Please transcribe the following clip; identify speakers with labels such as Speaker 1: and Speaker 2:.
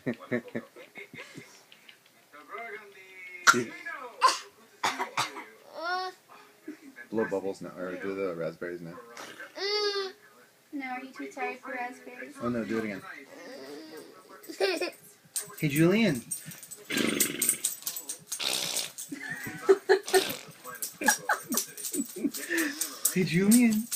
Speaker 1: Blow bubbles now, or do the raspberries now.
Speaker 2: No, are you too tired for raspberries?
Speaker 1: Oh no, do it again. Hey Julian. Hey Julian.